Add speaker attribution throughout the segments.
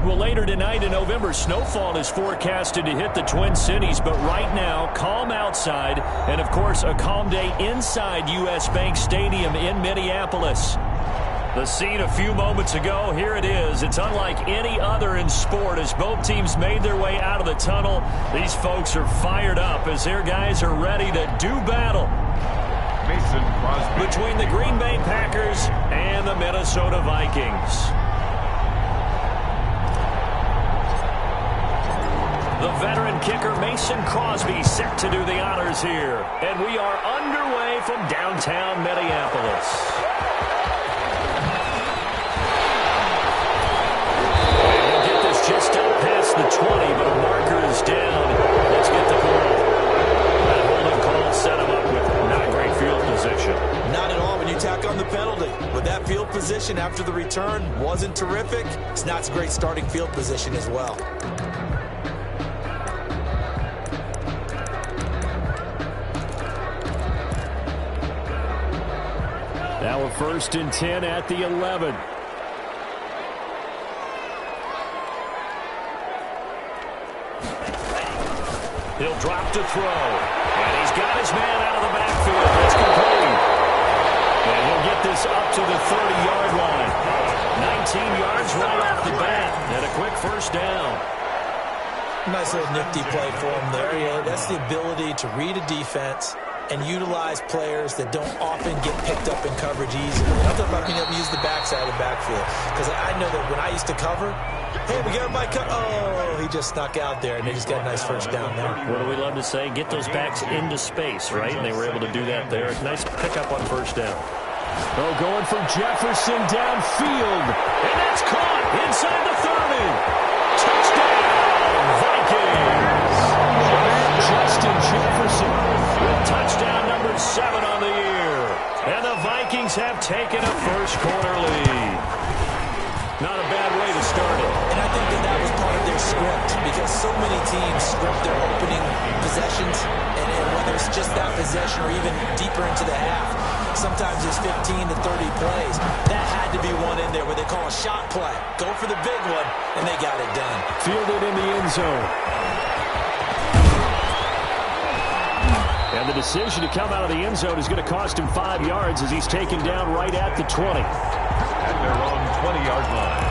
Speaker 1: Well, later tonight in November, snowfall is forecasted to hit the Twin Cities, but right now, calm outside, and of course, a calm day inside U.S. Bank Stadium in Minneapolis. The scene a few moments ago, here it is. It's unlike any other in sport as both teams made their way out of the tunnel. These folks are fired up as their guys are ready to do battle.
Speaker 2: Mason Crosby.
Speaker 1: Between the Green Bay Packers and the Minnesota Vikings. The veteran kicker Mason Crosby set to do the honors here. And we are underway from downtown Minneapolis. And we'll get this just up past the 20, but a marker is down. Let's get the call. That holding call set him up with not great field position.
Speaker 3: Not at all when you tack on the penalty. But that field position after the return wasn't terrific. It's not a great starting field position as well.
Speaker 1: Now a 1st and 10 at the 11. He'll drop to throw. And he's got his man out of the backfield. That's complete. And he'll get this up to the 30-yard line. 19 yards right off the bat. And a quick 1st down.
Speaker 3: Nice little nifty play for him there. Yeah, that's the ability to read a defense and utilize players that don't often get picked up in coverage easily. I'm talking about being able to use the backside of the backfield. Because I know that when I used to cover, hey, we got everybody cut. Oh, he just snuck out there, and they just got a nice 1st down there.
Speaker 1: What do we love to say? Get those backs into space, right? And they were able to do that there. Nice pickup on 1st down. Oh, going from Jefferson downfield. And that's caught inside the 30. Touchdown, Vikings. Justin Jefferson with touchdown number 7 on the year. And the Vikings have taken a first-quarter lead. Not a bad way to start it.
Speaker 3: And I think that was part of their script because so many teams script their opening possessions, and whether it's just that possession or even deeper into the half, sometimes it's 15 to 30 plays. That had to be one in there where they call a shot play. Go for the big one, and they got it done.
Speaker 1: Fielded in the end zone. And the decision to come out of the end zone is going to cost him 5 yards as he's taken down right at the 20.
Speaker 2: At their own 20-yard line.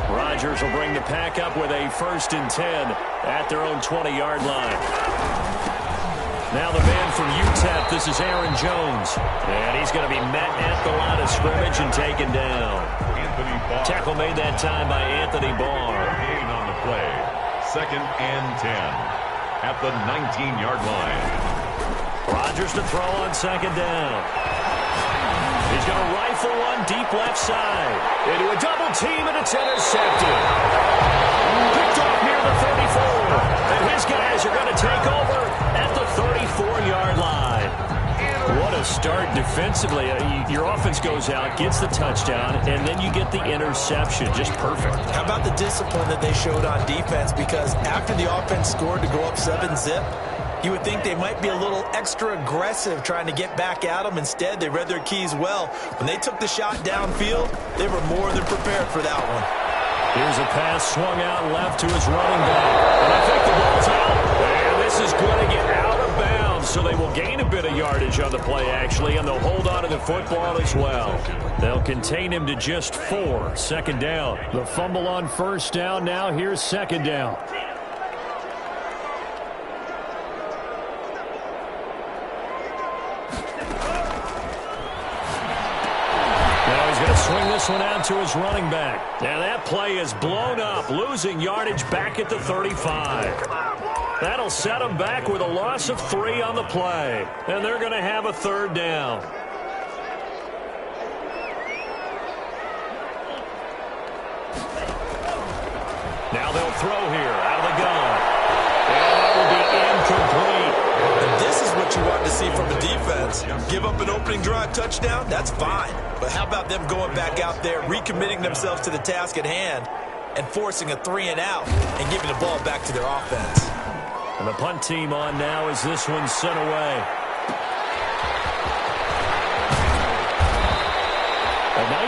Speaker 1: Rodgers will bring the pack up with a 1st and 10 at their own 20-yard line. Now the man from UTEP, this is Aaron Jones. And he's going to be met at the line of scrimmage and taken down. Tackle made that time by Anthony Barr.
Speaker 2: On the play. 2nd and 10 at the 19-yard line.
Speaker 1: Rodgers to throw on 2nd down. He's going to rifle one deep left side. Into a double team, and it's intercepted. Picked off near the 34. And his guys are going to take over at the 34-yard line. What a start defensively. Your offense goes out, gets the touchdown, and then you get the interception. Just perfect.
Speaker 3: How about the discipline that they showed on defense? Because after the offense scored to go up 7-zip, you would think they might be a little extra aggressive trying to get back at them. Instead, they read their keys well. When they took the shot downfield, they were more than prepared for that one.
Speaker 1: Here's a pass swung out left to his running back. And I think the ball's out. And this is going to get out of bounds. So they will gain a bit of yardage on the play, actually, and they'll hold on to the football as well. They'll contain him to just 4. 2nd down. The fumble on 1st down. Now here's 2nd down. Swing this one out to his running back. Now that play is blown up, losing yardage back at the 35. That'll set him back with a loss of 3 on the play. And they're going to have a 3rd down. Now they'll throw here out of the gun. And that will be incomplete.
Speaker 3: And this is what you want to see from a defense. Give up an opening drive touchdown, that's fine. But how about them going back out there, recommitting themselves to the task at hand, and forcing a 3-and-out and giving the ball back to their offense.
Speaker 1: And the punt team on now as this one's sent away.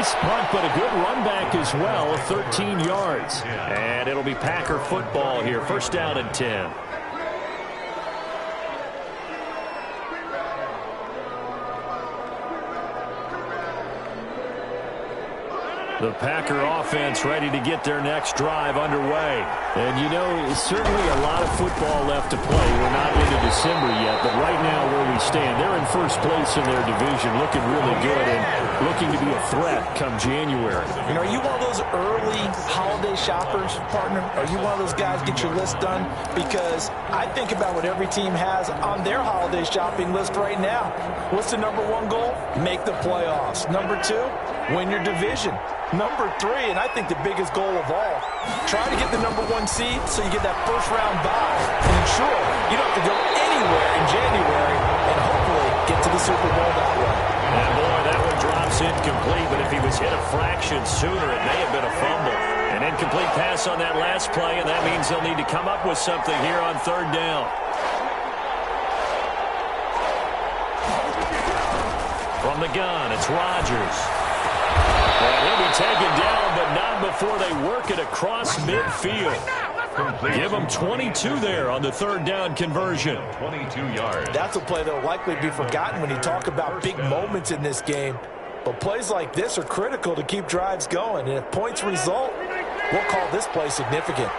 Speaker 1: Nice punt, but a good run back as well, 13 yards. And it'll be Packer football here, first down and 10. The Packer offense ready to get their next drive underway. And, you know, certainly a lot of football left to play. We're not into December yet, but right now where we stand, they're in first place in their division, looking really good and looking to be a threat come January.
Speaker 3: You know, are you one of those early holiday shoppers, partner? Are you one of those guys get your list done? Because I think about what every team has on their holiday shopping list right now. What's the number one goal? Make the playoffs. Number two, win your division. Number three, and I think the biggest goal of all, try to get the number one seed so you get that first round bye and ensure you don't have to go anywhere in January and hopefully get to the Super Bowl that way.
Speaker 1: And boy, that one drops incomplete, but if he was hit a fraction sooner, it may have been a fumble. An incomplete pass on that last play, and that means they'll need to come up with something here on third down. From the gun, it's Rodgers. And he'll be taken down, but not before they work it across midfield. Give him 22 there on the third down conversion.
Speaker 2: 22 yards.
Speaker 3: That's a play that will likely be forgotten when you talk about big moments in this game. But plays like this are critical to keep drives going. And if points result, we'll call this play significant.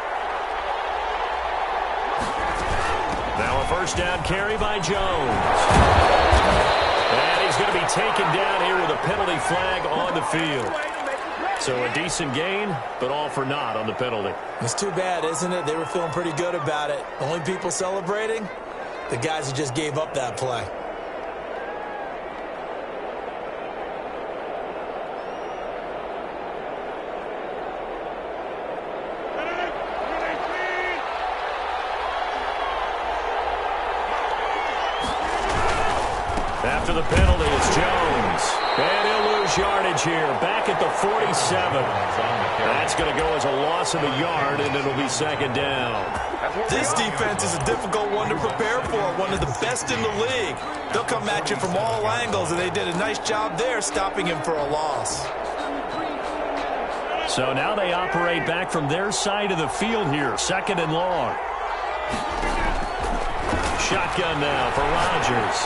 Speaker 1: Now a first down carry by Jones. And he's going to be taken down here with a penalty flag on the field. So a decent gain, but all for naught on the penalty.
Speaker 3: It's too bad, isn't it? They were feeling pretty good about it. Only people celebrating, the guys who just gave up that play.
Speaker 1: After the penalty, it's Jones. And he'll lose yardage here. Back at the 47. That's going to go as a loss of a yard, and it'll be second down.
Speaker 3: This defense is a difficult one to prepare for. One of the best in the league. They'll come at you from all angles, and they did a nice job there stopping him for a loss.
Speaker 1: So now they operate back from their side of the field here. Second and long. Shotgun now for Rodgers.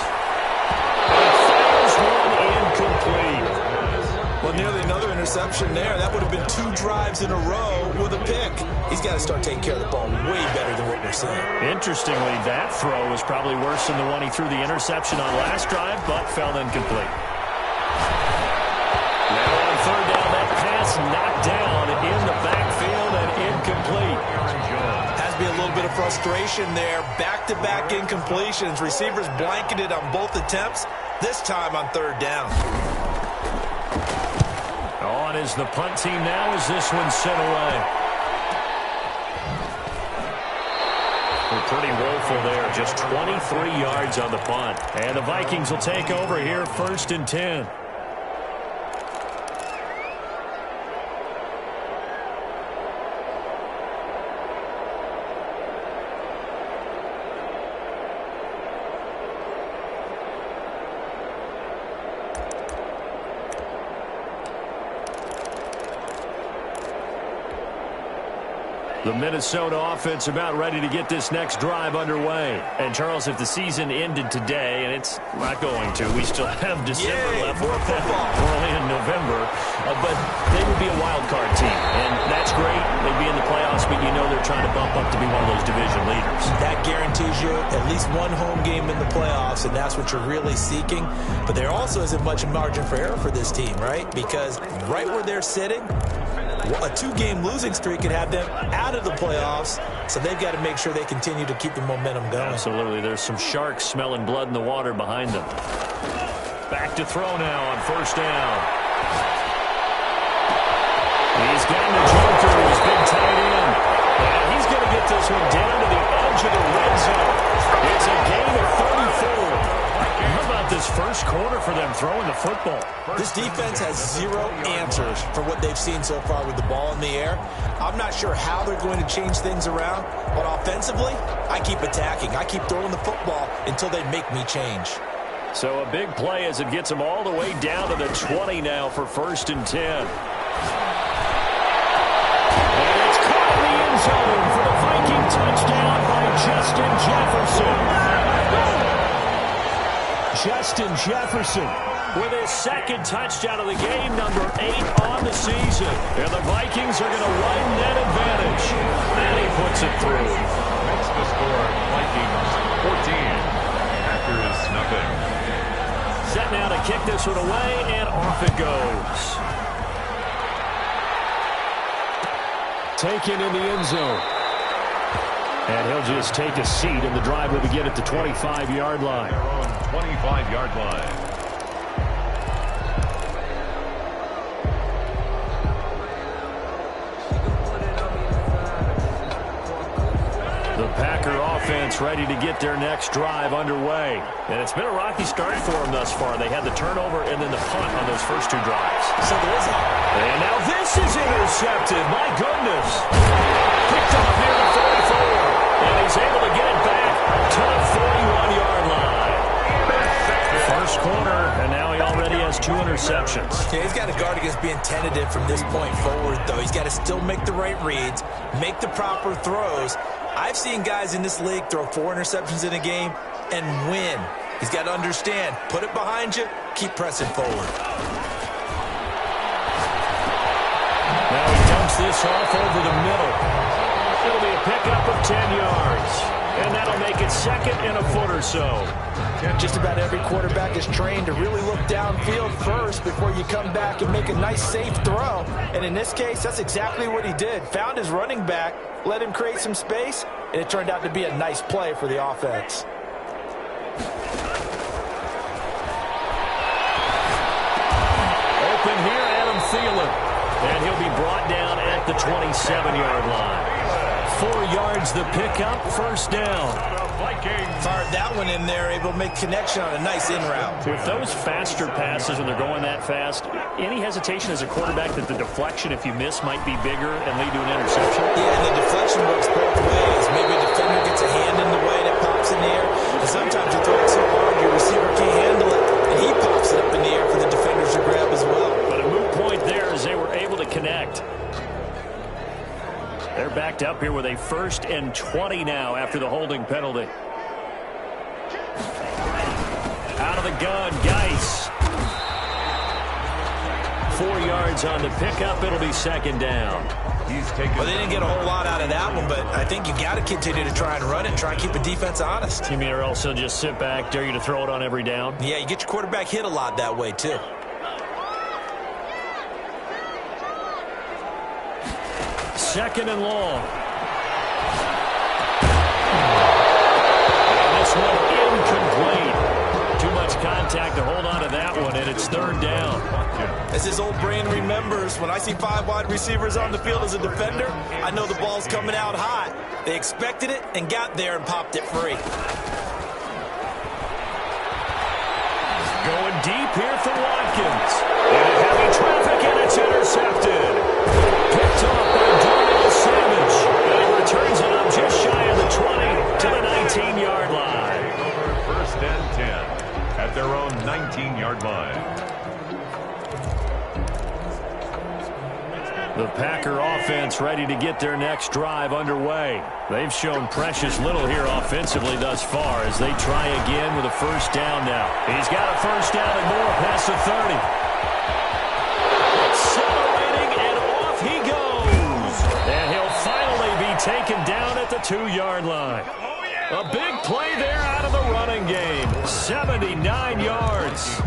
Speaker 1: Incomplete.
Speaker 3: Well, nearly another interception there. That would have been 2 drives in a row with a pick. He's got to start taking care of the ball way better than what we're seeing.
Speaker 1: Interestingly, that throw was probably worse than the one he threw the interception on last drive, but fell incomplete. Now on third down, that pass knocked down in the backfield and incomplete.
Speaker 3: Has to be a little bit of frustration there. Back-to-back incompletions. Receivers blanketed on both attempts. This time on third down.
Speaker 1: On is the punt team now as this one's sent away. We're pretty woeful there. Just 23 yards on the punt. And the Vikings will take over here first and 10. The Minnesota offense about ready to get this next drive underway. And, Charles, if the season ended today, and it's not going to, we still have December left. We're only in November. But they would be a wild card team. And that's great. They'd be in the playoffs, but you know they're trying to bump up to be one of those division leaders.
Speaker 3: That guarantees you at least one home game in the playoffs, and that's what you're really seeking. But there also isn't much margin for error for this team, right? Because right where they're sitting, a 2-game losing streak could have them out of the playoffs, so they've got to make sure they continue to keep the momentum going.
Speaker 1: Absolutely. There's some sharks smelling blood in the water behind them. Back to throw now on first down. He's gotten the Joker, who's been tight end. And he's going to get this one down to the edge of the red zone. It's a gain of 34. How about this first quarter for them throwing the football?
Speaker 3: This defense has 0 answers for what they've seen so far with the ball in the air. I'm not sure how they're going to change things around, but offensively, I keep attacking. I keep throwing the football until they make me change.
Speaker 1: So a big play as it gets them all the way down to the 20 now for 1st and 10. And it's caught in the end zone for the Viking touchdown by Justin Jefferson. Justin Jefferson with his 2nd touchdown of the game, number 8 on the season. And the Vikings are going to widen that advantage. And he puts it through.
Speaker 2: Makes the score Vikings 14. Packers nothing.
Speaker 1: Set now to kick this one away, and off it goes. Taken in the end zone. And he'll just take a seat, and the drive will begin at the 25-yard line.
Speaker 2: They're on 25-yard line.
Speaker 1: The Packer offense ready to get their next drive underway. And it's been a rocky start for them thus far. They had the turnover and then the punt on those first 2 drives.
Speaker 3: So there is a...
Speaker 1: And now this is intercepted. My goodness. Picked up near the 44. And he's able to get it back to the 41-yard line. First quarter, and now he already has 2 interceptions.
Speaker 3: Yeah, he's got to guard against being tentative from this point forward, though. He's got to still make the right reads, make the proper throws. I've seen guys in this league throw 4 interceptions in a game and win. He's got to understand, put it behind you, keep pressing forward.
Speaker 1: Now he dumps this off over the middle. It'll be a pickup of 10 yards. And that'll make it 2nd and a foot or so.
Speaker 3: Just about every quarterback is trained to really look downfield first before you come back and make a nice, safe throw. And in this case, that's exactly what he did. Found his running back, let him create some space, and it turned out to be a nice play for the offense.
Speaker 1: Open here, Adam Thielen. And he'll be brought down at the 27-yard line. 4 yards the pickup, 1st down.
Speaker 3: Fired that one in there, able to make connection on a nice in route.
Speaker 1: With those faster passes, when they're going that fast, any hesitation as a quarterback that the deflection, if you miss, might be bigger and lead to an interception?
Speaker 3: Yeah, and the deflection works both ways. Maybe a defender gets a hand in the way and it pops in the air. And sometimes you throw it so hard your receiver can't handle it, and he pops it up in the air for the defenders to grab as well.
Speaker 1: But a moot point there as they were able to connect. They're backed up here with a 1st and 20 now after the holding penalty. Out of the gun, Geis. 4 yards on the pickup. It'll be 2nd down.
Speaker 3: Well, they didn't get a whole lot out of that one, but I think you got to continue to try and run it and try and keep the defense honest.
Speaker 1: You mean or else they'll just sit back, dare you to throw it on every down?
Speaker 3: Yeah, you get your quarterback hit a lot that way, too.
Speaker 1: 2nd and long. And this one incomplete. Too much contact to hold on to that one, and it's 3rd down.
Speaker 3: As his old brain remembers, when I see 5 wide receivers on the field as a defender, I know the ball's coming out hot. They expected it and got there and popped it free.
Speaker 1: Going deep here for Watkins. And heavy traffic, and it's intercepted. Picked off by Darnell Savage. And he returns it up just shy of the 20 to the 19-yard line.
Speaker 2: 1st and 10 at their own 19-yard line.
Speaker 1: The Packer offense ready to get their next drive underway. They've shown precious little here offensively thus far as they try again with a 1st down now. He's got a 1st down and more past the 30. Accelerating, and off he goes. And he'll finally be taken down at the 2-yard line. A big play there out of the running game. 79 yards.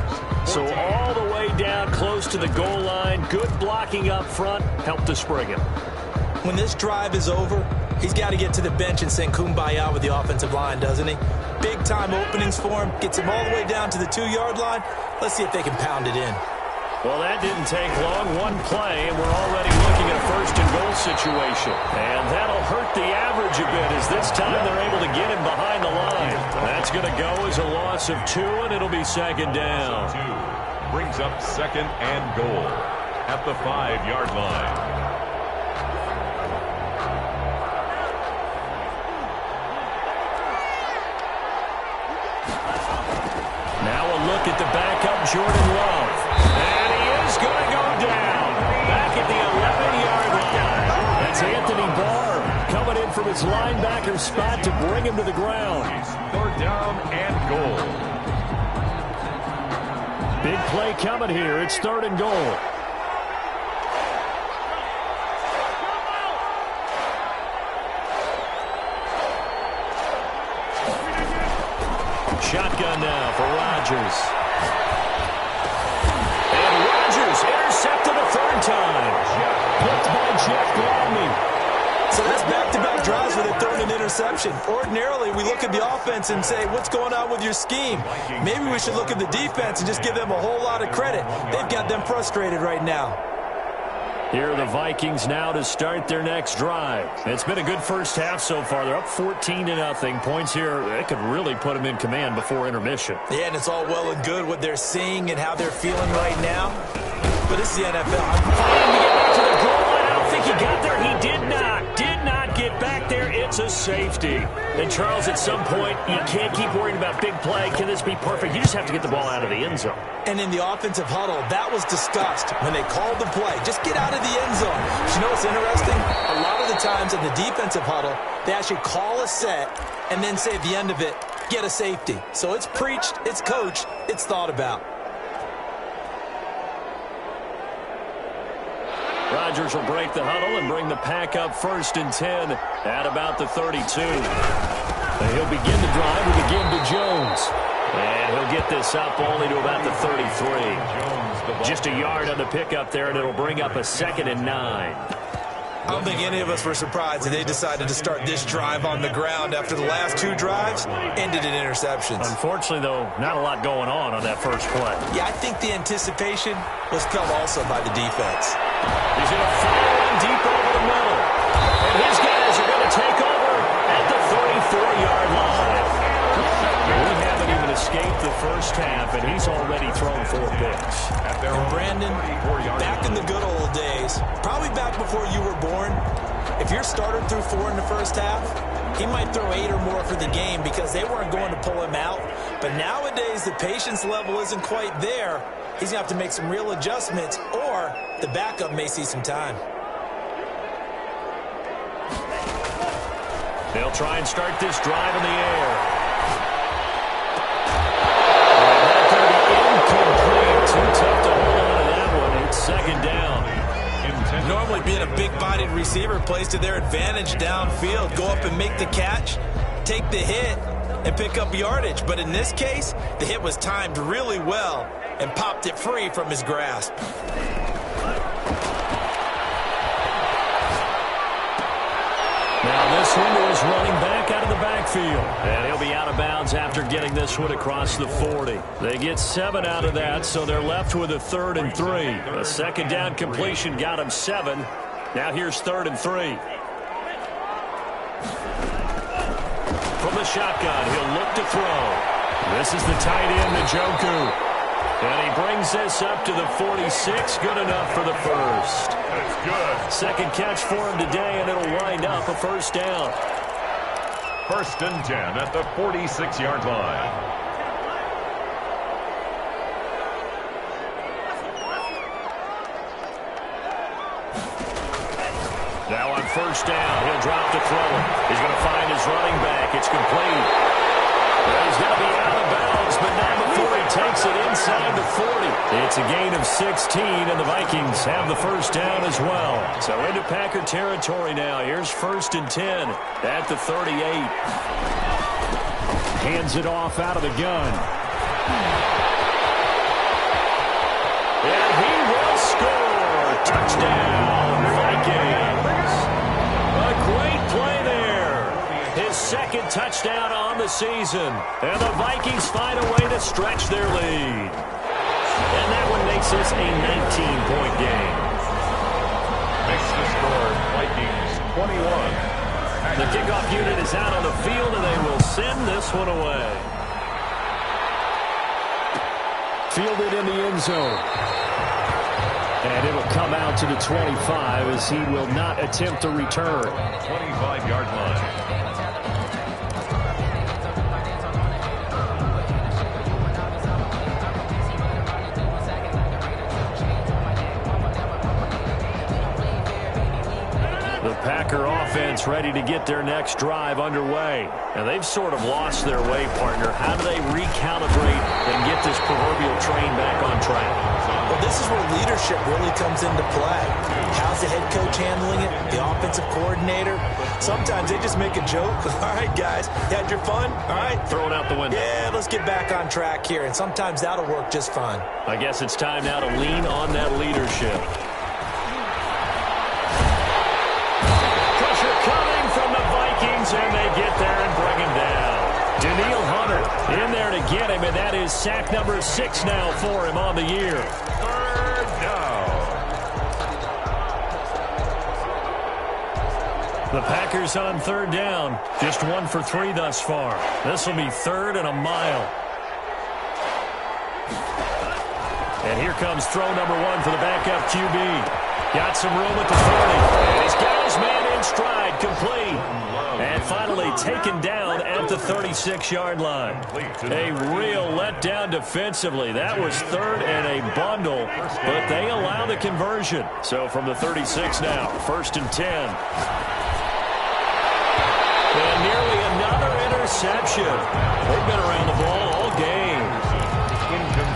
Speaker 1: So all the way down close to the goal line. Good blocking up front. Helped to spring him.
Speaker 3: When this drive is over, he's got to get to the bench and sing Kumbaya with the offensive line, doesn't he? Big-time openings for him. Gets him all the way down to the 2-yard line. Let's see if they can pound it in.
Speaker 1: Well, that didn't take long. One play, and we're already looking at a 1st and goal situation. And that'll hurt the average a bit as this time they're able to get him behind the line. That's going to go as a loss of 2, and it'll be 2nd down.
Speaker 2: 2 brings up 2nd and goal at the 5-yard line.
Speaker 1: Now a Jordan Love. And he is going to go down. Back at the 11-yard line. That's Anthony Barr coming in from his linebacker spot to bring him to the ground.
Speaker 2: 3rd down and goal.
Speaker 1: Big play coming here. It's 3rd and goal. Shotgun now for Rodgers. And Rodgers intercepted a 3rd time. Picked by Jeff Gladney.
Speaker 3: So that's back-to-back drives where they're throwing an interception. Ordinarily, we look at the offense and say, what's going on with your scheme? Maybe we should look at the defense and just give them a whole lot of credit. They've got them frustrated right now.
Speaker 1: Here are the Vikings now to start their next drive. It's been a good first half so far. They're up 14-0. Points here, they could really put them in command before intermission.
Speaker 3: Yeah, and it's all well and good what they're seeing and how they're feeling right now. But it's the NFL. I'm
Speaker 1: trying to get back to the goal line. I don't think he got there. He did not get back there. It's a safety. And, Charles, at some point, you can't keep worrying about big play. Can this be perfect? You just have to get the ball out of the end zone.
Speaker 3: And in the offensive huddle, that was discussed when they called the play. Just get out of the end zone. But you know what's interesting? A lot of the times in the defensive huddle, they actually call a set and then say at the end of it, get a safety. So it's preached, it's coached, it's thought about.
Speaker 1: Rodgers will break the huddle and bring the pack up 1st and 10 at about the 32. And he'll begin the drive with a give to Jones. And he'll get this up only to about the 33. Just a yard on the pickup there, and it'll bring up a 2nd and 9.
Speaker 3: I don't think any of us were surprised that they decided to start this drive on the ground after the last 2 drives ended in interceptions.
Speaker 1: Unfortunately, though, not a lot going on that first play.
Speaker 3: Yeah, I think the anticipation was felt also by the defense.
Speaker 1: He's going to fire in deep over the middle. And his guys are going to take over at the 34-yard line. We haven't even escaped the first half, and he's already thrown 4 picks.
Speaker 3: And Brandon, back in the good old days, probably back before you were born, if your starter threw 4 in the first half, he might throw 8 or more for the game because they weren't going to pull him out. But nowadays, the patience level isn't quite there. He's going to have to make some real adjustments, or the backup may see some time.
Speaker 1: They'll try and start this drive in the air. Incomplete. Too tough to hold on to that one. It's 2nd down.
Speaker 3: Normally being a big-bodied receiver plays to their advantage downfield. Go up and make the catch, take the hit, and pick up yardage. But in this case, the hit was timed really well and popped it free from his grasp.
Speaker 1: Now this one is running back out of the backfield. And he'll be out of bounds after getting this one across the 40. They get 7 out of that, so they're left with a 3rd and 3. A 2nd down completion got him 7. Now here's 3rd and 3. From the shotgun, he'll look to throw. This is the tight end, Njoku. And he brings this up to the 46. Good enough for the first.
Speaker 2: That's good.
Speaker 1: 2nd catch for him today, and it'll wind up a 1st down.
Speaker 2: 1st and 10 at the 46-yard line.
Speaker 1: Now on 1st down, he'll drop to throw it. He's going to find his running back. It's complete. He's going to be out of bounds, but not before he takes it inside the 40. It's a gain of 16, and the Vikings have the 1st down as well. So into Packer territory now. Here's 1st and 10 at the 38. Hands it off out of the gun. And he will score. Touchdown, Vikings. A great play there. His 2nd touchdown on the season. And the Vikings find a way to stretch their lead. And that one makes this a 19-point game.
Speaker 2: Makes the score Vikings 21.
Speaker 1: The kickoff unit is out on the field, and they will send this one away. Fielded in the end zone. And it'll come out to the 25 as he will not attempt to return.
Speaker 2: 25-yard line.
Speaker 1: offense ready to get their next drive underway. And they've sort of lost their way, partner. How do they recalibrate and get this proverbial train back on track?
Speaker 3: Well, this is where leadership really comes into play. How's the head coach handling it? The offensive coordinator? Sometimes they just make a joke. All right, guys, you had your fun? All right.
Speaker 1: Throw it out the window.
Speaker 3: Yeah, let's get back on track here. And sometimes that'll work just fine.
Speaker 1: I guess it's time now to lean on that leadership. Pressure coming from the Vikings, and they get there and bring him down. Daniil Hunter in there to get him, and that is sack number 6 now for him on the year.
Speaker 2: Third down.
Speaker 1: The Packers on third down. Just 1 for 3 thus far. This will be 3rd and a mile. And here comes throw number 1 for the backup QB. Got some room at the 30. And he's got his man in stride, complete. And finally taken down at the 36-yard line. A real letdown defensively. That was 3rd and a bundle, but they allow the conversion. So from the 36 now, 1st and 10. And nearly another interception. They've been around the ball all game.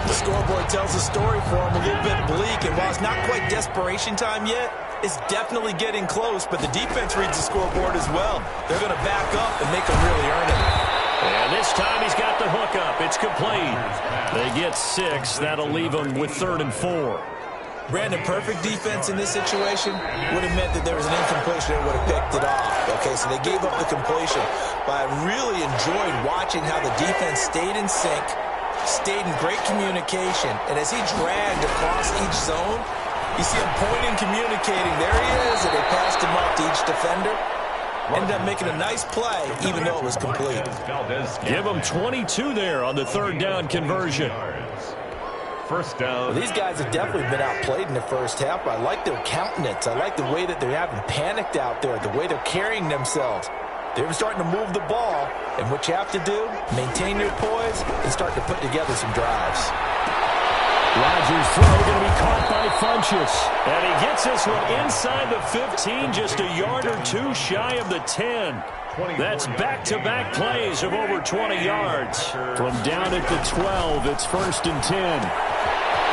Speaker 3: The scoreboard tells a story for them, a little bit bleak, and while it's not quite desperation time yet, it's definitely getting close, but the defense reads the scoreboard as well. They're going to back up and make them really earn it.
Speaker 1: And this time he's got the hook up. It's complete. They get 6. That'll leave them with 3rd and 4.
Speaker 3: Brandon, perfect defense in this situation would have meant that there was an incompletion and would have picked it off. Okay, so they gave up the completion. But I really enjoyed watching how the defense stayed in sync, stayed in great communication, and as he dragged across each zone, you see him pointing, communicating. There he is, and they passed him up to each defender. Ended up making a nice play, even though it was complete.
Speaker 1: Give him 22 there on the 3rd down conversion.
Speaker 2: First down.
Speaker 3: Well, these guys have definitely been outplayed in the first half, but I like their countenance. I like the way that they're having panicked out there, the way they're carrying themselves. They're starting to move the ball, and what you have to do, maintain your poise and start to put together some drives.
Speaker 1: Rodgers' throw going to be caught by Funchess. And he gets this one inside the 15, just a yard or 2 shy of the 10. That's back-to-back plays of over 20 yards. From down at the 12, it's 1st and 10.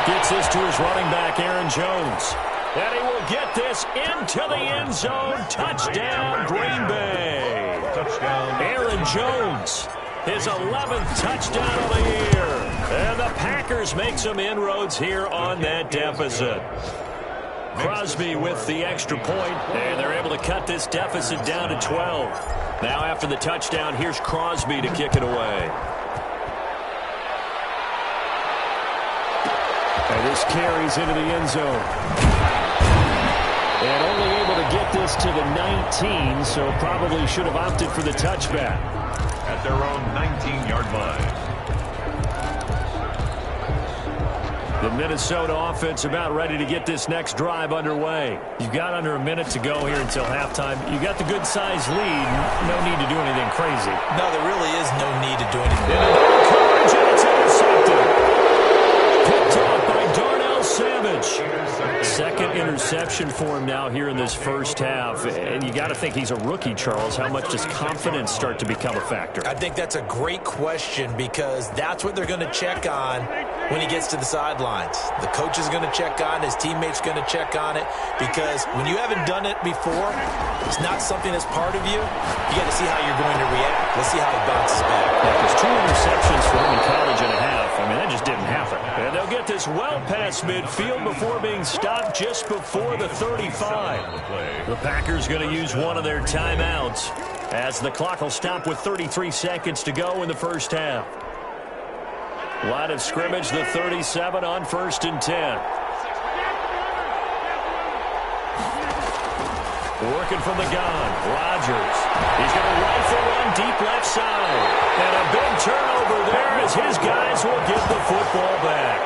Speaker 1: Gets this to his running back, Aaron Jones. And he will get this into the end zone. Touchdown, Green Bay.
Speaker 2: Touchdown.
Speaker 1: Aaron Jones, his 11th touchdown of the year. And the Packers make some inroads here on that deficit. Crosby with the extra point, and they're able to cut this deficit down to 12. Now after the touchdown, here's Crosby to kick it away. And this carries into the end zone. And only able to get this to the 19, so probably should have opted for the touchback.
Speaker 2: At their own 19-yard line.
Speaker 1: The Minnesota offense about ready to get this next drive underway. You've got under a minute to go here until halftime. You got the good-sized lead. No need to do anything crazy.
Speaker 3: No, there really is no need to do anything.
Speaker 1: Coverage, and it's intercepted. Picked off by Darnell Savage. Second interception for him now here in this first half. And you got to think he's a rookie, Charles. How much does confidence start to become a factor?
Speaker 3: I think that's a great question because that's what they're going to check on when he gets to the sidelines. The coach is going to check on, his teammates going to check on it, because when you haven't done it before, it's not something that's part of you. You got to see how you're going to react. Let's see how he bounces back.
Speaker 1: Because 2 interceptions for him in college and a half. I mean, that just didn't happen. And they'll get this well past midfield before being stopped just before the 35. The Packers going to use one of their timeouts as the clock will stop with 33 seconds to go in the first half. Line of scrimmage, the 37 on 1st and 10. Working from the gun, Rodgers. He's going to rifle one deep left side. And a big turnover there as his guys will get the football back.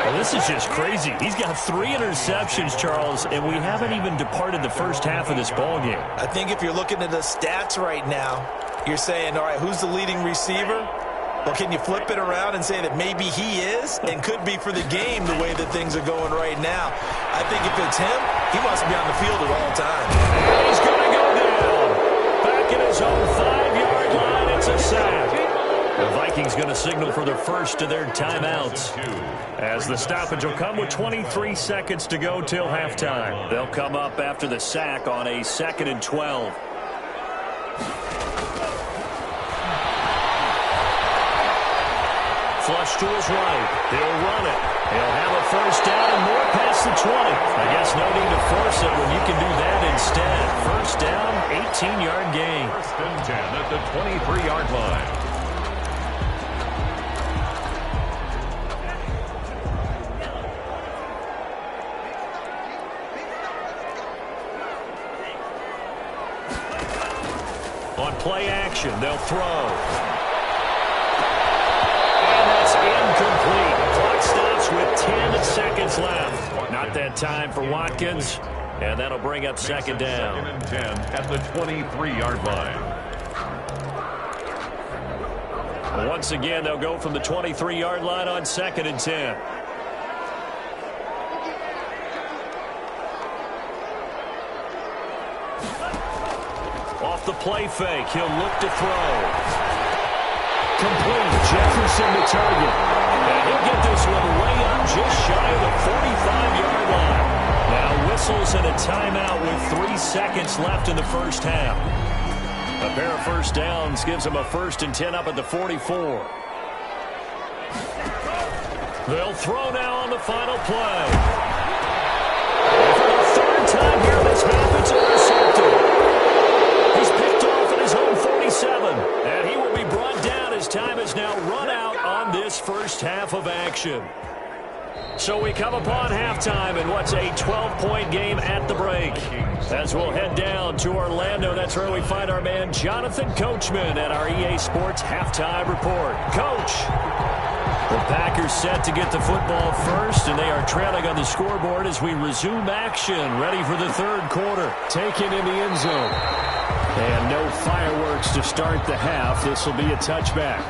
Speaker 1: Well, this is just crazy. He's got 3 interceptions, Charles, and we haven't even departed the first half of this ballgame.
Speaker 3: I think if you're looking at the stats right now, you're saying, all right, who's the leading receiver? Well, can you flip it around and say that maybe he is and could be for the game the way that things are going right now? I think if it's him, he must be on the field at all times.
Speaker 1: And he's going to go down. Vikings going to signal for the first of their timeouts, as the stoppage will come with 23 seconds to go till halftime. They'll come up after the sack on a 2nd and 12. Flush to his right. He'll run it. He'll have a first down and more past the 20. I guess no need to force it when you can do that instead. First down, 18-yard gain.
Speaker 2: First and 10 at the 23-yard line.
Speaker 1: On play action, they'll throw. Incomplete. Clock stops with 10 seconds left. Not that time for Watkins, and that'll bring up second down.
Speaker 2: 2nd and 10 at the 23-yard line.
Speaker 1: Once again, they'll go from the 23-yard line on 2nd and 10. Off the play fake, he'll look to throw. Complete. Jefferson to target. And he'll get this one way up just shy of the 45-yard line. Now whistles and a timeout with 3 seconds left in the first half. A pair of first downs gives them a 1st and 10 up at the 44. They'll throw now on the final play. And for the 3rd time here this half, it's intercepted. He's picked off at his own 47. And he will be brought down. His time is now run out on this first half of action. So we come upon halftime in what's a 12-point game at the break. As we'll head down to Orlando, that's where we find our man Jonathan Coachman at our EA Sports Halftime Report. Coach, the Packers set to get the football first, and they are trailing on the scoreboard as we resume action, ready for the 3rd quarter. Taken in the end zone. And no fireworks to start the half. This will be a touchback.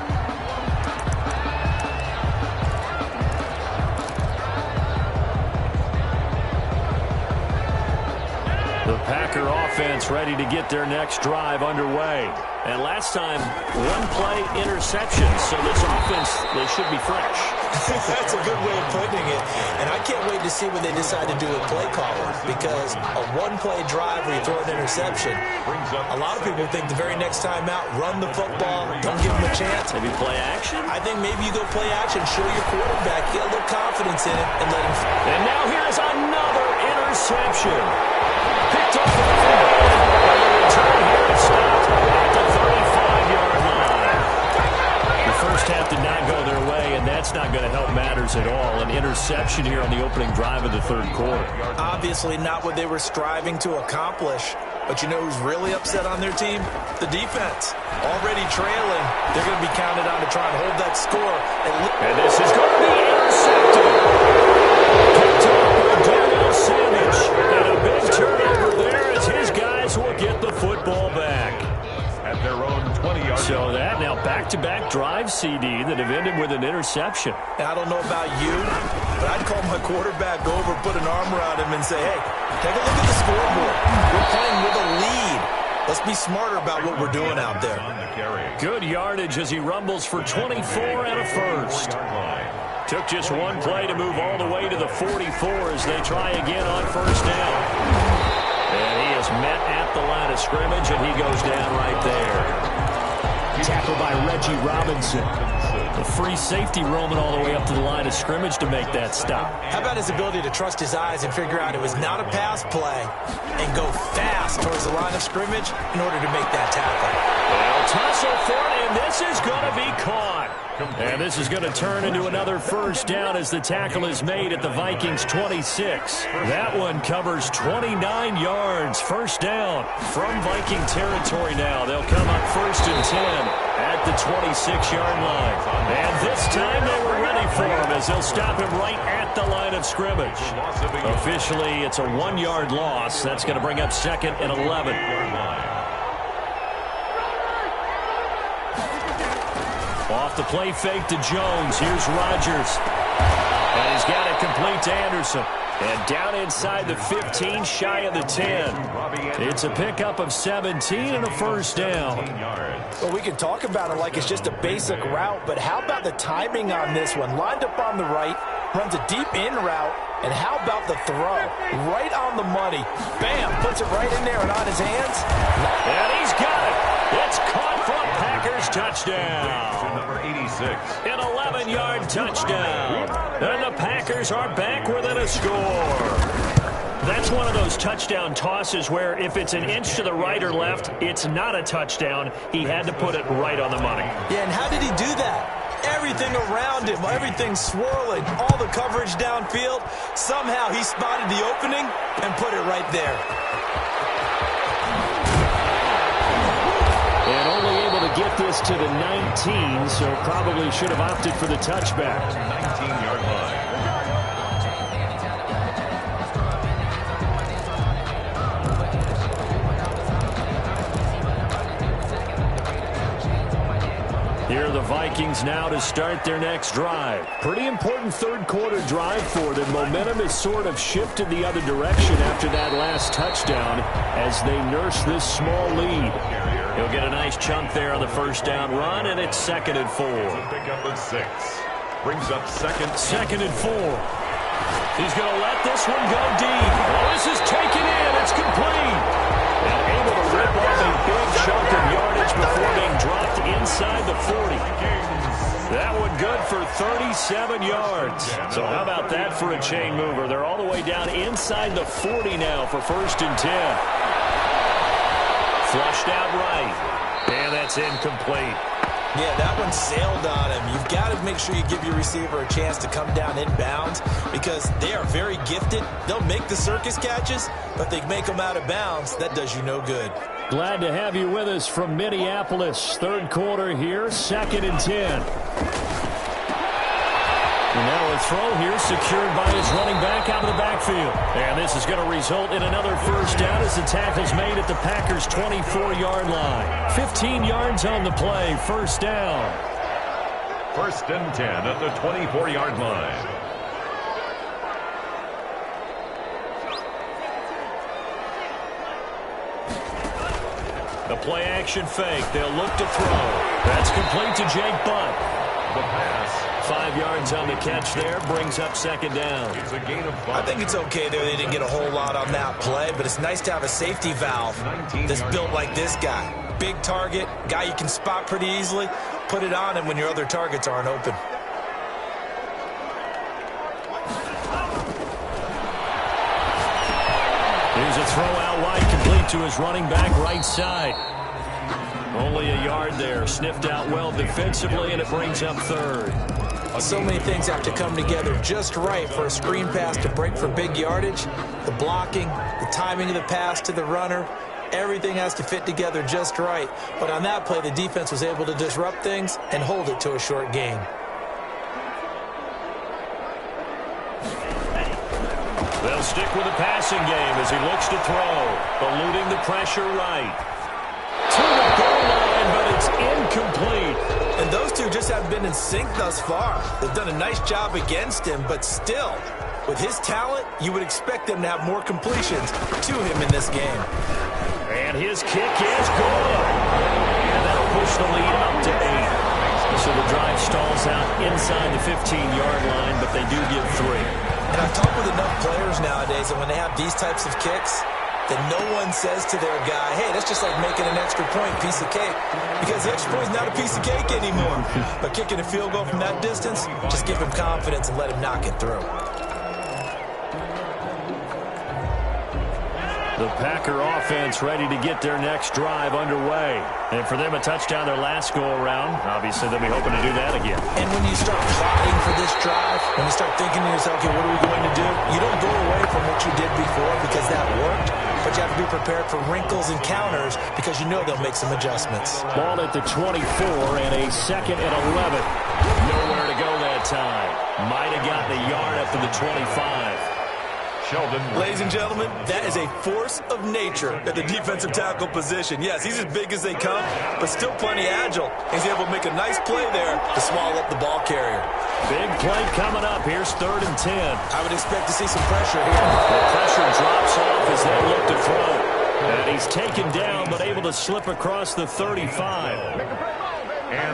Speaker 1: The Packer offense ready to get their next drive underway. And last time, 1-play interception. So this offense, they should be fresh.
Speaker 3: That's a good way of putting it. And I can't wait to see what they decide to do with play calling, because a 1-play drive where you throw an interception, a lot of people think the very next time out, run the football, don't give them a chance.
Speaker 1: Maybe play action?
Speaker 3: I think maybe you go play action, show your quarterback, get a little confidence in it, and let him.
Speaker 1: And now here's another interception. Picked off the return here and stopped at the 35-yard line. The first half did not go their way, and that's not going to help matters at all. An interception here on the opening drive of the 3rd quarter.
Speaker 3: Obviously not what they were striving to accomplish. But you know who's really upset on their team? The defense. Already trailing. They're going to be counted on to try and hold that score.
Speaker 1: And this is going to be intercepted. Picked up by Darnell Savage. And a big turnover there as his guys will get the football back.
Speaker 2: At their own 20-yard line.
Speaker 1: So that now back-to-back drive, CD, that have ended with an interception.
Speaker 3: I don't know about you, but I'd call my quarterback over, put an arm around him, and say, hey, take a look at the scoreboard. We're playing with a lead. Let's be smarter about what we're doing out there.
Speaker 1: Good yardage as he rumbles for 24 and a first. Took just one play to move all the way to the 44 as they try again on first down. And he is met at the line of scrimmage, and he goes down right there. Tackled by Reggie Robinson. The free safety roaming all the way up to the line of scrimmage to make that stop.
Speaker 3: How about his ability to trust his eyes and figure out it was not a pass play and go fast towards the line of scrimmage in order to make that tackle?
Speaker 1: They'll tussle for it, and this is going to be caught. And this is going to turn into another first down as the tackle is made at the Vikings' 26. That one covers 29 yards. First down from Viking territory now. They'll come up 1st and 10 at the 26-yard line. And this time they were ready for him as they'll stop him right at the line of scrimmage. Officially, it's a 1-yard loss. That's going to bring up 2nd and 11. Off the play fake to Jones. Here's Rodgers. And he's got it complete to Anderson. And down inside the 15, shy of the 10. It's a pickup of 17 and a first down.
Speaker 3: Well, we can talk about it like it's just a basic route, but how about the timing on this one? Lined up on the right, runs a deep in route, and how about the throw? Right on the money. Bam, puts it right in there and on his hands.
Speaker 1: And he's got it. It's caught for a Packers touchdown.
Speaker 2: Number 86.
Speaker 1: An 11-yard touchdown. And the Packers are back within a score. That's one of those touchdown tosses where if it's an inch to the right or left, it's not a touchdown. He had to put it right on the money.
Speaker 3: Yeah, and how did he do that? Everything around him, everything swirling, all the coverage downfield. Somehow he spotted the opening and put it right there.
Speaker 1: And only able to get this to the 19, so probably should have opted for the touchback.
Speaker 2: 19-yard line.
Speaker 1: Here are the Vikings now to start their next drive. Pretty important third-quarter drive for them. Momentum has sort of shifted the other direction after that last touchdown as they nurse this small lead. He'll get a nice chunk there on the first down run, and it's 2nd and 4.
Speaker 2: Pickup of 6. Brings up second.
Speaker 1: 2nd and 4. He's going to let this one go deep. Oh, this is taken in. It's complete. And able to rip off a big chunk of yardage before being dropped inside the 40. That one good for 37 yards. So how about that for a chain mover? They're all the way down inside the 40 now for 1st and 10. Flushed out right. And that's incomplete.
Speaker 3: Yeah, that one sailed on him. You've got to make sure you give your receiver a chance to come down inbounds because they are very gifted. They'll make the circus catches, but they make them out of bounds. That does you no good.
Speaker 1: Glad to have you with us from Minneapolis. Third quarter here, 2nd and 10. And now a throw here secured by his running back out of the backfield. And this is going to result in another first down as the tackle's made at the Packers' 24-yard line. 15 yards on the play, first down.
Speaker 2: 1st and 10 at the 24-yard line.
Speaker 1: The play-action fake. They'll look to throw. That's complete to Jake Butt.
Speaker 2: The pass.
Speaker 1: 5 yards on the catch there. Brings up 2nd down.
Speaker 2: It's a gain of 5.
Speaker 3: I think it's okay there. They didn't get a whole lot on that play, but it's nice to have a safety valve that's built like this guy. Big target, guy you can spot pretty easily. Put it on him when your other targets aren't open.
Speaker 1: Here's a throw out wide, complete to his running back right side. Only a yard there. Sniffed out well defensively, and it brings up 3rd.
Speaker 3: So many things have to come together just right for a screen pass to break for big yardage. The blocking, the timing of the pass to the runner, everything has to fit together just right. But on that play, the defense was able to disrupt things and hold it to a short gain.
Speaker 1: They'll stick with the passing game as he looks to throw. Eluding the pressure right. To the goal line, but it's incomplete.
Speaker 3: And those two just haven't been in sync thus far. They've done a nice job against him, but still, with his talent, you would expect them to have more completions to him in this game.
Speaker 1: And his kick is good. And that'll push the lead up to 8. So the drive stalls out inside the 15-yard line, but they do give 3.
Speaker 3: And I've talked with enough players nowadays, and when they have these types of kicks, that no one says to their guy, hey, that's just like making an extra point, piece of cake. Because the extra point is not a piece of cake anymore. But kicking a field goal from that distance, just give him confidence and let him knock it through.
Speaker 1: The Packer offense ready to get their next drive underway. And for them, a touchdown their last go-around. Obviously, they'll be hoping to do that again.
Speaker 3: And when you start plotting for this drive, when you start thinking to yourself, okay, what are we going to do? You don't go away from what you did before because that worked. But you have to be prepared for wrinkles and counters because you know they'll make some adjustments.
Speaker 1: Ball at the 24 and a 2nd and 11. Nowhere to go that time. Might have gotten a yard up to the 25.
Speaker 3: Ladies and gentlemen, that is a force of nature at the defensive tackle position. Yes, he's as big as they come, but still plenty agile. He's able to make a nice play there to swallow up the ball carrier.
Speaker 1: Big play coming up. Here's 3rd and 10.
Speaker 3: I would expect to see some pressure here.
Speaker 1: The pressure drops off as they look to throw. And he's taken down, but able to slip across the 35.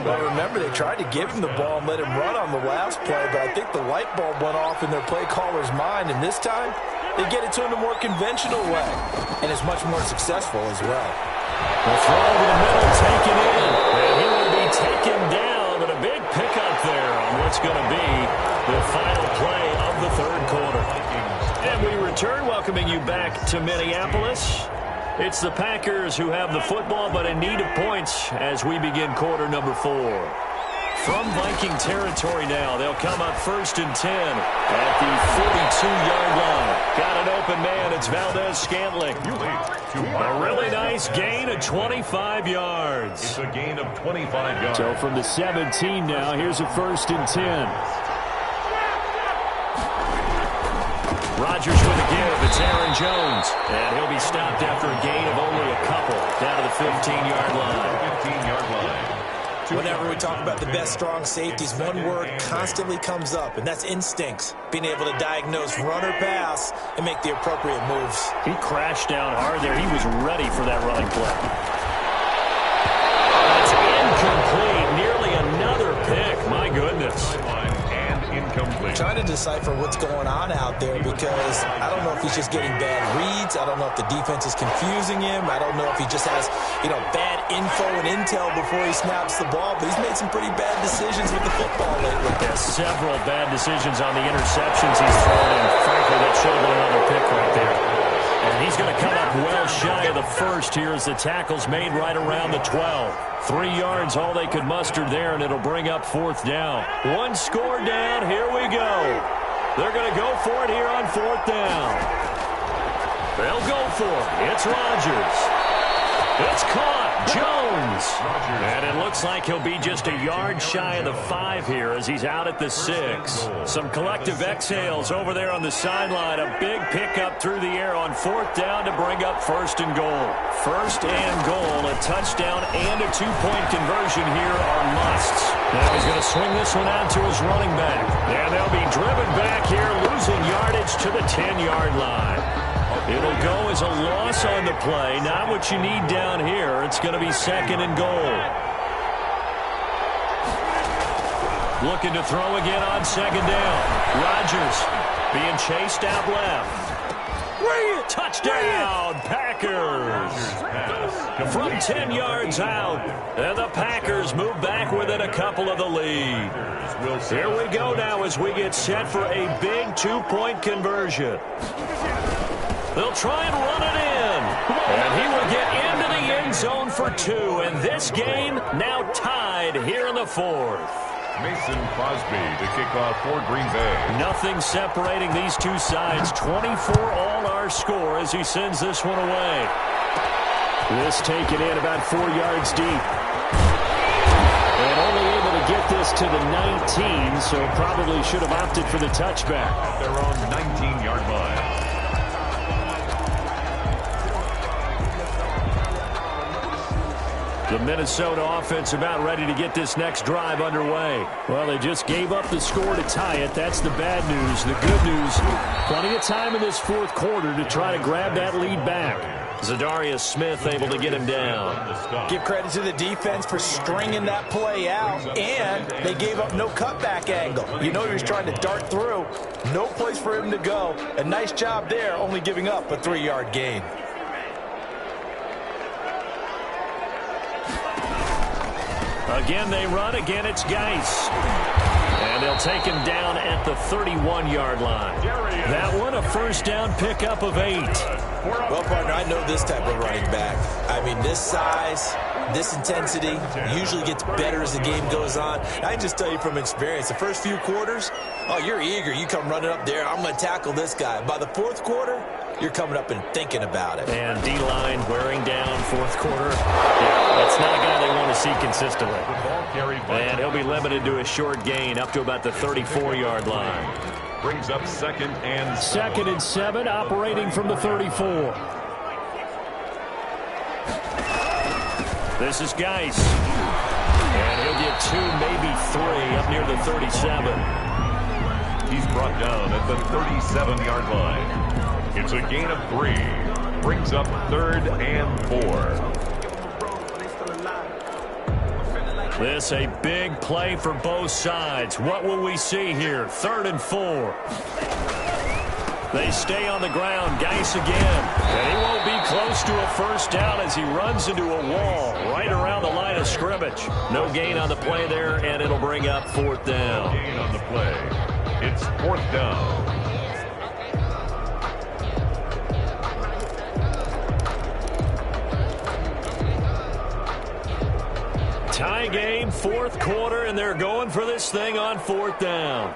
Speaker 3: Well, remember, they tried to give him the ball and let him run on the last play, but I think the light bulb went off in their play caller's mind, and this time they get it to him a more conventional way, and it's much more successful as well.
Speaker 1: The throw over the middle, taken in, and he will be taken down, but a big pickup there on what's going to be the final play of the 3rd quarter. And we return, welcoming you back to Minneapolis. It's the Packers who have the football, but in need of points as we begin quarter number 4. From Viking territory now, they'll come up 1st and 10 at the 42-yard line. Got an open man. It's Valdez-Scantling. A really nice gain of 25 yards.
Speaker 2: It's a gain of 25 yards.
Speaker 1: So from the 17 now, here's a 1st and 10. Rodgers with a give. It's Aaron Jones. And he'll be stopped after a gain of only a couple down to the 15-yard line.
Speaker 2: 15-yard line.
Speaker 3: Whenever we talk about the best strong safeties, one word constantly comes up, and that's instincts. Being able to diagnose run or pass and make the appropriate moves.
Speaker 1: He crashed down hard there. He was ready for that running play. That's incomplete. Nearly another pick. My goodness.
Speaker 2: Incomplete.
Speaker 3: Trying to decipher what's going on out there because I don't know if he's just getting bad reads. I don't know if the defense is confusing him. I don't know if he just has, bad info and intel before he snaps the ball. But he's made some pretty bad decisions with the football lately.
Speaker 1: Yeah, several bad decisions on the interceptions he's thrown, and frankly, that should have been another pick right there. And he's going to come up well shy of the first here as the tackle's made right around the 12. 3 yards, all they could muster there, and it'll bring up 4th down. One score down. Here we go. They're going to go for it here on 4th down. They'll go for it. It's Rodgers. It's caught. Jones. And it looks like he'll be just a yard shy of the 5 here as he's out at the 6. Some collective exhales over there on the sideline. A big pickup through the air on 4th down to bring up 1st and goal. 1st and goal. A touchdown and a 2-point conversion here are musts. Now he's going to swing this one out to his running back. And they'll be driven back here, losing yardage to the 10-yard line. It'll go as a loss on the play. Not what you need down here. It's going to be 2nd and goal. Looking to throw again on 2nd down. Rodgers being chased out left. Touchdown, Packers. From 10 yards out. And the Packers move back within a couple of the lead. Here we go now as we get set for a big 2-point conversion. They'll try and run it in. And he will get into the end zone for 2. And this game now tied here in the 4th.
Speaker 2: Mason Crosby to kick off for Green Bay.
Speaker 1: Nothing separating these two sides. 24 all our score as he sends this one away. This taken in about 4 yards deep. And only able to get this to the 19, so probably should have opted for the touchback.
Speaker 2: At their own 19-yard line.
Speaker 1: The Minnesota offense about ready to get this next drive underway. Well, they just gave up the score to tie it. That's the bad news. The good news, plenty of time in this 4th quarter to try to grab that lead back. Zadarius Smith able to get him down.
Speaker 3: Give credit to the defense for stringing that play out, and they gave up no cutback angle. You know he was trying to dart through. No place for him to go. A nice job there, only giving up a 3-yard gain.
Speaker 1: Again, they run. Again, it's Geis. And they'll take him down at the 31-yard line. That one, a 1st down pickup of 8.
Speaker 3: Well, partner, I know this type of running back. I mean, this size, this intensity usually gets better as the game goes on. I can just tell you from experience, the first few quarters, oh, you're eager. You come running up there. I'm going to tackle this guy. By the 4th quarter, you're coming up and thinking about it.
Speaker 1: And D-line wearing down 4th quarter. Yeah, that's not a guy they want to see consistently. And he'll be limited to a short gain up to about the 34-yard line.
Speaker 2: Brings up second and 7.
Speaker 1: Second and 7, operating from the 34. This is Geis. And he'll get 2, maybe 3, up near the 37.
Speaker 2: He's brought down at the 37-yard line. It's a gain of 3. Brings up third and 4.
Speaker 1: This a big play for both sides. What will we see here? 3rd and 4. They stay on the ground. Geis again. And he won't be close to a first down as he runs into a wall right around the line of scrimmage. No gain on the play there, and it'll bring up 4th down.
Speaker 2: No gain on the play. It's 4th down.
Speaker 1: Tie game, 4th quarter, and they're going for this thing on 4th down.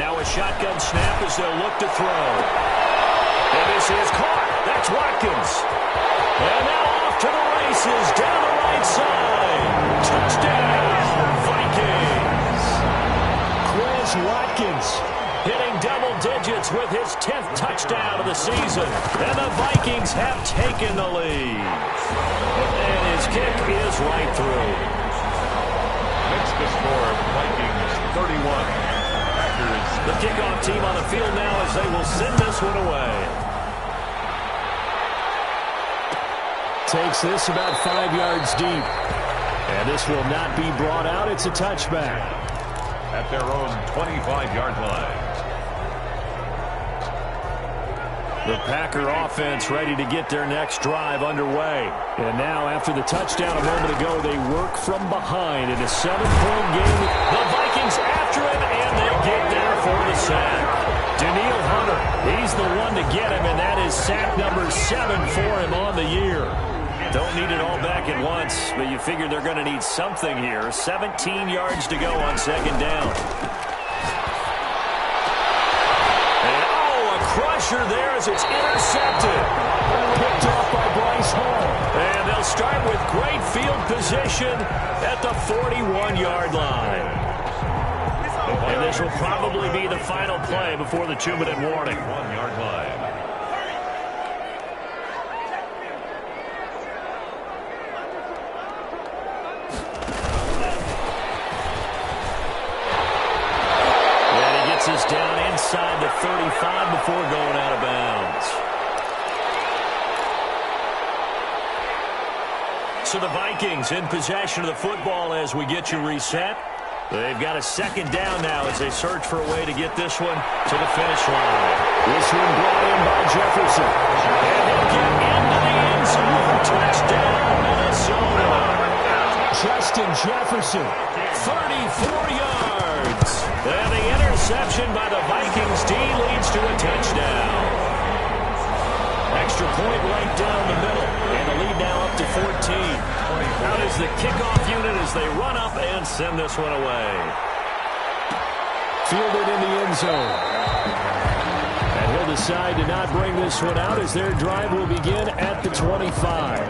Speaker 1: Now a shotgun snap as they'll look to throw. And this is caught. That's Watkins. And now off to the races down the right side. Touchdown, Vikings. Chris Watkins hitting double digits with his 10th touchdown of the season. And the Vikings have taken the lead. And his kick is right through.
Speaker 2: Makes the score Vikings 31.
Speaker 1: The kickoff team on the field now as they will send this one away. Takes this about 5 yards deep. And this will not be brought out. It's a touchback.
Speaker 2: At their own 25-yard line.
Speaker 1: The Packer offense ready to get their next drive underway. And now, after the touchdown a moment ago, they work from behind in a 7-point game. The Vikings after him, and they get there for the sack. Daniil Hunter, he's the one to get him, and that is sack number 7 for him on the year. Don't need it all back at once, but you figure they're going to need something here. 17 yards to go on 2nd down. Crusher there as it's intercepted. Picked off by Bryce Hall. And they'll start with great field position at the 41-yard line. And this will probably be the final play before the 2-minute warning.
Speaker 2: 1-yard line.
Speaker 1: Is down inside the 35 before going out of bounds. So the Vikings in possession of the football as we get you reset. They've got a 2nd down now as they search for a way to get this one to the finish line. This one brought in by Jefferson. And he'll get into the end zone. Touchdown, Minnesota. Justin Jefferson, 34 yards. And the interception by the Vikings D leads to a touchdown. Extra point right down the middle. And the lead now up to 14. Out is the kickoff unit as they run up and send this one away. Fielded in the end zone. And he'll decide to not bring this one out as their drive will begin at the 25.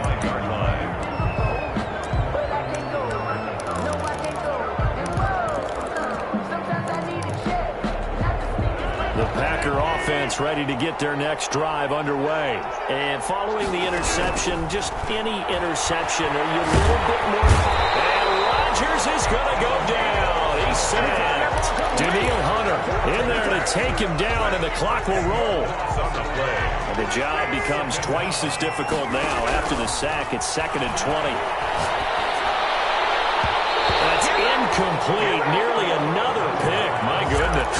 Speaker 1: The Packer offense ready to get their next drive underway. And following the interception, just any interception, are you a little bit more? And Rodgers is going to go down. He's sacked. Daniil Hunter in there to take him down, and the clock will roll. And the job becomes twice as difficult now after the sack. It's 2nd and 20. That's incomplete. Nearly another pick. My goodness.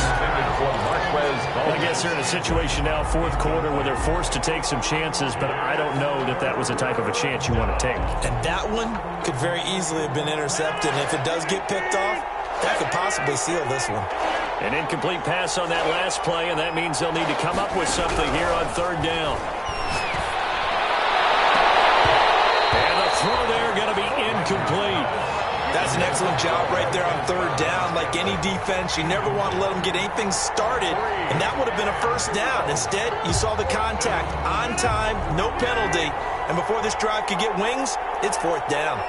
Speaker 1: I guess they're in a situation now, 4th quarter, where they're forced to take some chances, but I don't know that that was the type of a chance you want to take.
Speaker 3: And that one could very easily have been intercepted. And if it does get picked off, that could possibly seal this one.
Speaker 1: An incomplete pass on that last play, and that means they'll need to come up with something here on 3rd down. And the throw there going to be incomplete.
Speaker 3: That's an excellent job right there on 3rd down. Like any defense, you never want to let them get anything started, and that would have been a first down. Instead, you saw the contact on time, no penalty, and before this drive could get wings, it's 4th down.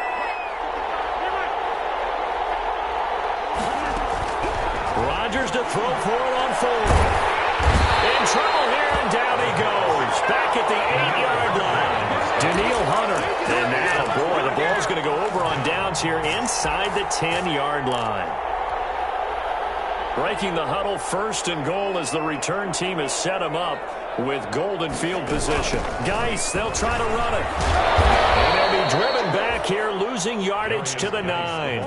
Speaker 1: Rodgers to throw for it on 4th. In trouble here, and down he goes. Back at the 8-yard line. Danielle Hunter. And now, boy, the ball's going to go over on downs here inside the 10-yard line. Breaking the huddle, 1st and goal as the return team has set him up with golden field position. Geis, they'll try to run it. And they'll be driven back here, losing yardage to the 9.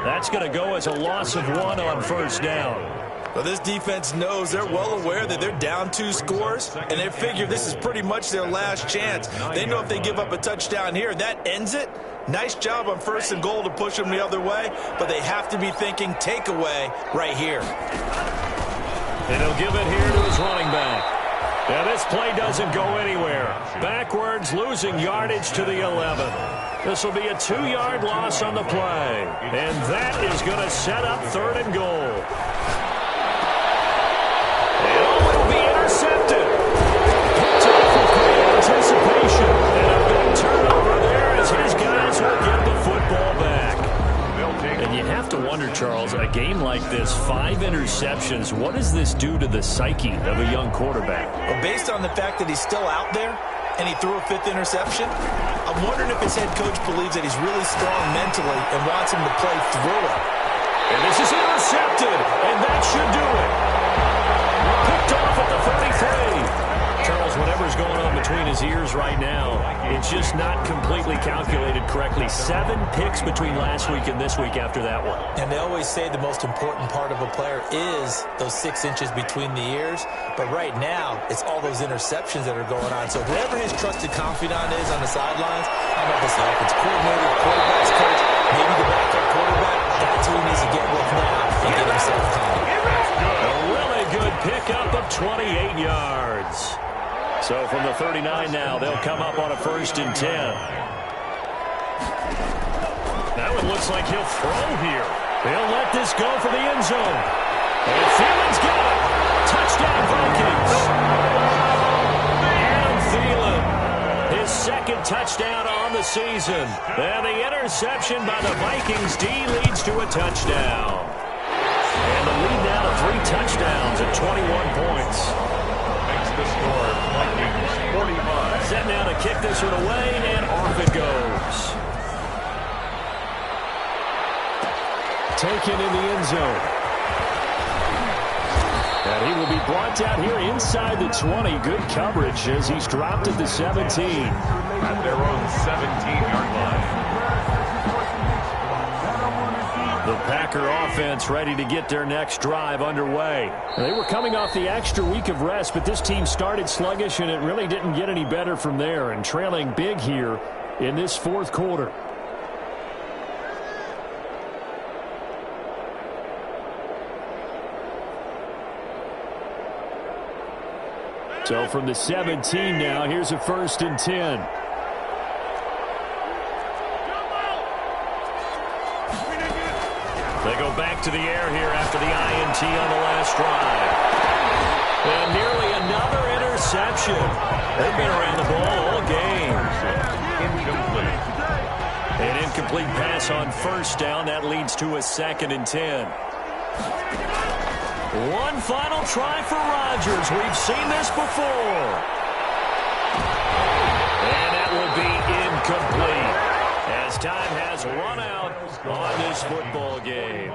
Speaker 1: That's going to go as a loss of 1 on 1st down.
Speaker 3: Well, this defense knows, they're well aware that they're down 2 scores, and they figure this is pretty much their last chance. They know if they give up a touchdown here, that ends it. Nice job on 1st and goal to push them the other way, but they have to be thinking takeaway right here.
Speaker 1: And he'll give it here to his running back. And this play doesn't go anywhere. Backwards, losing yardage to the 11. This will be a 2-yard loss on the play. And that is going to set up 3rd and goal. It'll be intercepted. Picked off with great anticipation. And a big turnover there as his guys will get the football back. And you have to wonder, Charles, a game like this, 5 interceptions, what does this do to the psyche of a young quarterback?
Speaker 3: Well, based on the fact that he's still out there and he threw a 5th interception, I'm wondering if his head coach believes that he's really strong mentally and wants him to play through it.
Speaker 1: And this is intercepted, and that should do it. Picked off at the 33. Charles, whatever's going on between his ears right now, it's just not completely calculated correctly. 7 picks between last week and this week after that one.
Speaker 3: And they always say the most important part of a player is those 6 inches between the ears. But right now, it's all those interceptions that are going on. So whoever his trusted confidant is on the sidelines, I don't know if it's the offensive coordinator, the quarterback's coach, maybe the backup quarterback, that's who he needs to get with now and get himself calm.
Speaker 1: A really good pickup of 28 yards. So from the 39 now, they'll come up on a 1st and 10. That one looks like he'll throw here. They'll let this go for the end zone. And Thielen's got it. Touchdown, Vikings. And Thielen, his 2nd touchdown on the season. And the interception by the Vikings D leads to a touchdown. And the lead now to 3 touchdowns at 21 points.
Speaker 2: The score, Vikings 45.
Speaker 1: Set now to kick this one away, and off it goes. Taken in the end zone. And he will be brought down here inside the 20. Good coverage as he's dropped at the 17.
Speaker 2: At their own 17-yard line.
Speaker 1: The Packer offense ready to get their next drive underway. They were coming off the extra week of rest, but this team started sluggish, and it really didn't get any better from there, and trailing big here in this 4th quarter. So from the 17 now, here's a 1st and 10. They go back to the air here after the INT on the last drive. And nearly another interception. They've been around the ball all game.
Speaker 2: Incomplete.
Speaker 1: An incomplete pass on 1st down. That leads to a 2nd and 10. One final try for Rodgers. We've seen this before. And that will be incomplete as time has run out on this football game.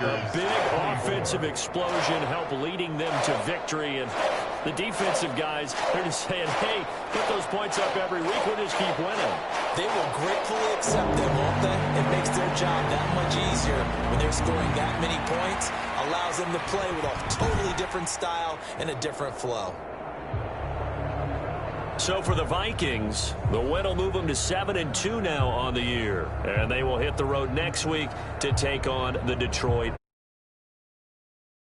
Speaker 1: A big offensive explosion helped leading them to victory, and the defensive guys, they're just saying, hey, put those points up every week, we'll just keep winning.
Speaker 3: They will gratefully accept them, won't they? It makes their job that much easier when they're scoring that many points, allows them to play with a totally different style and a different flow.
Speaker 1: So for the Vikings, the win will move them to 7-2 now on the year. And they will hit the road next week to take on the Detroit